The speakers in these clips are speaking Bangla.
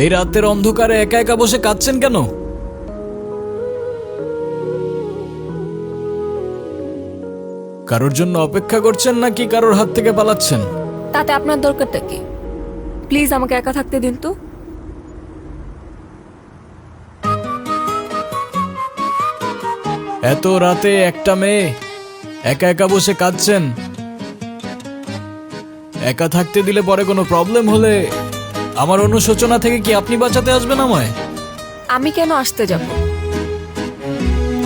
এই রাতের অন্ধকারে একা একা বসে কাঁদছেন কেন? কারোর জন্য অপেক্ষা করছেন নাকি কারোর হাত থেকে পালাচ্ছেন? তাতে আপনার দরকারটা কি? প্লিজ আমাকে একা থাকতে দিন তো। এত রাতে একটা মেয়ে একা একা বসে কাঁদছেন। একা থাকতে দিলে পরে কোনো প্রবলেম হলে আমার অনুশোচনা থেকে কি আপনি বাঁচাতে আসবেন আমায়? আমি কেন আসতে যাব?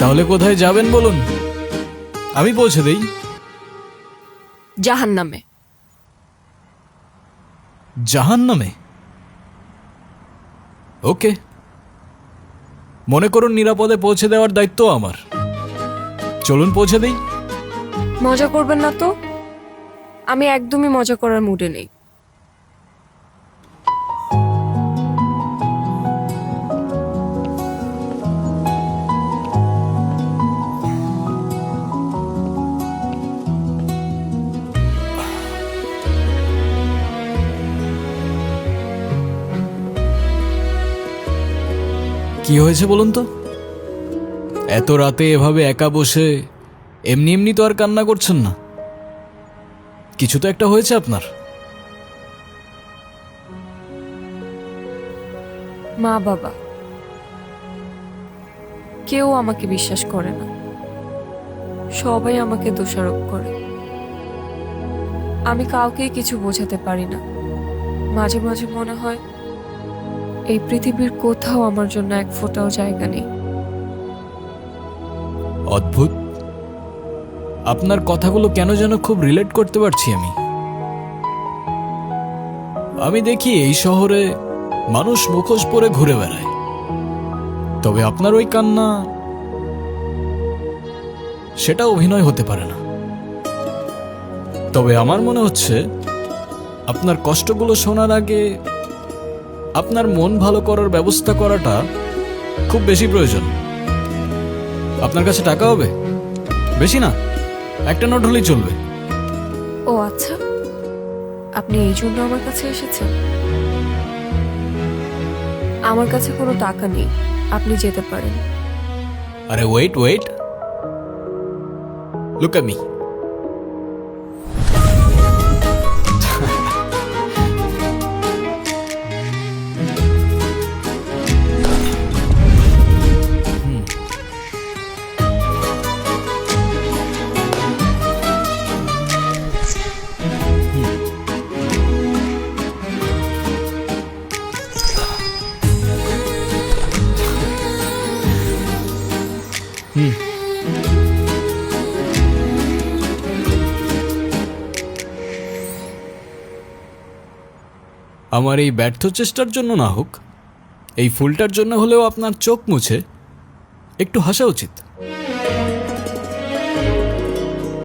তাহলে কোথায় যাবেন বলুন, আমি পৌঁছে দেই। জাহান্নামে। জাহান্নামে? ওকে, মনে করুন নিরাপদে পৌঁছে দেওয়ার দায়িত্ব আমার। চলুন পৌঁছে দেই। মজা করবেন না তো? আমি একদমই মজা করার মুডে নেই। কি হয়েছে বলুন তো? এত রাতে এভাবে একা বসে এমনি এমনি তো আর কান্না করছেন না। কিছু তো একটা হয়েছে আপনার। মা বাবা কেউ আমাকে বিশ্বাস করে না, সবাই আমাকে দোষারোপ করে। আমি কাউকেই কিছু বোঝাতে পারি না। মাঝে মাঝে মনে হয় এই পৃথিবীর কোথাও আমার জন্য এক ফোঁটাও জায়গা নেই। অদ্ভুত, আপনার কথাগুলো কেন যেন খুব রিলেট করতে পারছি আমি। আমি দেখি এই শহরে মানুষ মুখোশ পরে ঘুরে বেড়ায়, তবে আপনার ওই কান্না, সেটা অভিনয় হতে পারে না। তবে আমার মনে হচ্ছে আপনার কষ্টগুলো শোনার আগে আপনার মন ভালো করার ব্যবস্থা করাটা খুব বেশি প্রয়োজন। আপনার কাছে টাকা হবে? বেশি না, একটা নোট হলেই চলবে। ও আচ্ছা, আপনি এই জন্য আমার কাছে এসেছেন? আমার কাছে কোনো টাকা নেই, আপনি যেতে পারেন। আরে wait wait, look at me. আমার এই ব্যর্থ চেষ্টার জন্য না হোক, এই ফুলটার জন্য হলেও আপনার চোখ মুছে একটু হাসা উচিত।